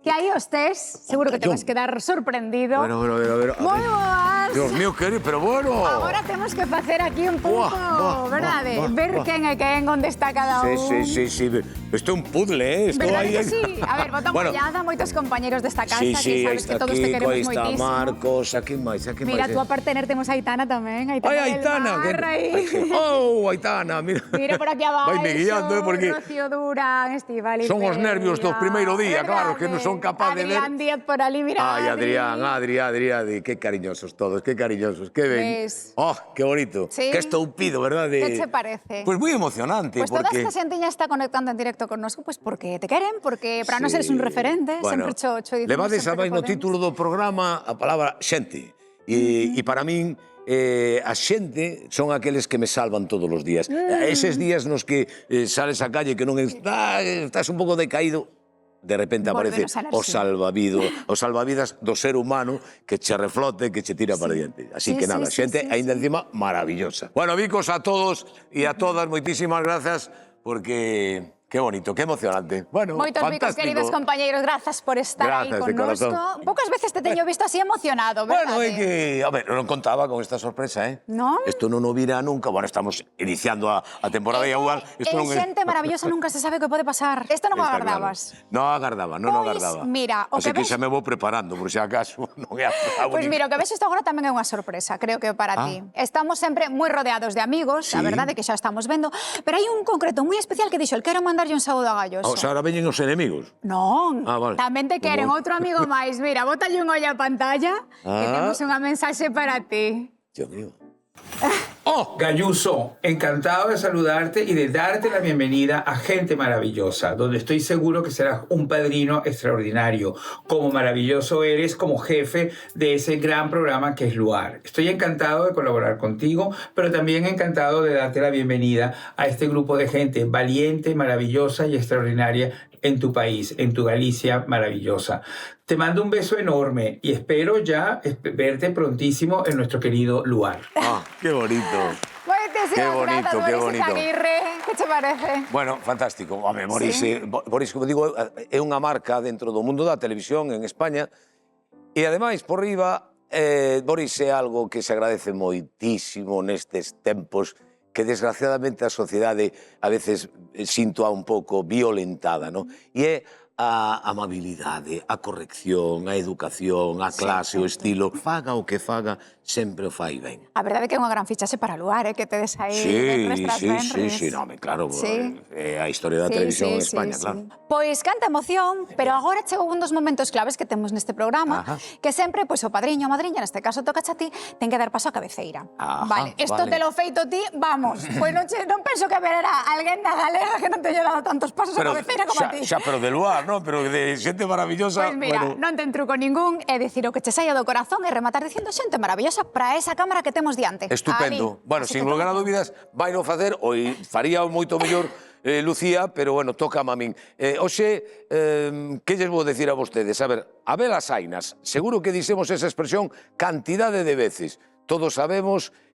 Que aí os tes, seguro que te vas quedar sorprendido. Bueno. Moi boas. Dios mío, querido, pero bueno. Agora temos que facer aquí un pouco, verdade? Ver quen é quen, onde está cada un. Sí. Isto é un puzzle, Isto Verdade aí... que sí? A ver, bota Bueno. mollada, moitos compañeros desta casa, Sí, que sabes que todos te queremos aquí está moitísimo. Marcos, aquí máis. Mira, tú a partener temos a Aitana tamén. Ai, Aitana. Aitana, mira. Mira por aquí abaixo. Vai me guiando, porque Rocío Durán, Estíbaliz. son os nervios do primeiro día, claro, que non son capaz de ver. Adrián Díaz por ali, mira. Ai, Adrián, qué cariñosos todos, qué cariñosos, qué ben. Ves. Oh, qué bonito. Sí. Qué estoupido, ¿verdad? Que che parece? Pues moi emocionante, Pues toda porque... esta xentiña está conectando en directo con nosotros, pues porque te queren, porque para nós eres un referente, sempre cho dicimos. Levades a máis no título do programa a palabra xente. E para min, a xente son aqueles que me salvan todos os días. Eses días nos que sales á calle que non estás un pouco decaído, de repente aparece o salvavidas do ser humano que che reflote, que che tira para diante. Así que nada, xente aínda encima maravillosa. Bueno, bicos a todos e a todas, moitísimas grazas, porque... Qué bonito, qué emocionante. Bueno, moitos bicos, queridos compañeiros, grazas por estar aí connosco. Poucas veces te teño visto así emocionado, verdade? Bueno, é que, a ver, non contaba con esta sorpresa, Non? Isto non o virá nunca. Bueno, estamos iniciando a temporada igual. Xente maravillosa, nunca se sabe o que pode pasar. Isto non o agardabas? Claro. Non agardaba. Mira, o Así que que xa me vou preparando, por si acaso non é a Pois mira, o que ves isto agora tamén é unha sorpresa, creo que para ti. Estamos sempre moi rodeados de amigos, a verdade que xa estamos vendo, pero hai un concreto moi especial que dixo, el quero mandarlle un saúdo a Galloso. O sea, ahora veñen os enemigos. Non, vale. tamén te queren outro amigo máis. Mira, bótalle un ollo á pantalla que temos unha mensaxe para ti. Dios mío. Oh, Galluso, encantado de saludarte y de darte la bienvenida a Gente Maravillosa, donde estoy seguro que serás un padrino extraordinario, como maravilloso eres como jefe de ese gran programa que es Luar. Estoy encantado de colaborar contigo, pero también encantado de darte la bienvenida a este grupo de gente valiente, maravillosa y extraordinaria en tu país, en tu Galicia maravillosa. Te mando un beso enorme y espero ya verte prontísimo en nuestro querido Luar. Ah, qué bonito. Moitísimas grazas, Boris Izaguirre. Que te parece? Bueno, fantástico. Home, Boris, como digo, é unha marca dentro do mundo da televisión en España e, ademais, por riba, Boris é algo que se agradece moitísimo nestes tempos que, desgraciadamente, a sociedade a veces sintoa un pouco violentada, non? E é a amabilidade, a corrección, a educación, a clase, o estilo. Faga o que faga, sempre o fai ben. A verdade é que é unha gran fichaxe para Luar, que tedes aí Sí, no, claro, é a historia da televisión en España, claro. Pois canta emoción, pero agora chegou un dos momentos claves que temos neste programa, que sempre, pois, o padriño ou madriña, neste caso toca a ti, ten que dar paso á cabeceira. Vale, isto te lo feito ti, vamos, pois non penso que haberá alguén na galega que non te haya dado tantos pasos á cabeceira como a ti. Xa, pero de Luar, non? Pero de xente maravillosa... Pois mira, non ten truco ningún, é dicir o que che saia do corazón e rematar dicindo xente maravillosa para esa cámara que temos diante. Estupendo. Bueno, sin lugar a dúbidas, vai non facer, ou faría moito mellor Lucía, pero bueno, toca a min. Oxe, que lles vou decir a vostedes? A ver, a velas ainas, seguro que dixemos esa expresión cantidade de veces. Todos sabemos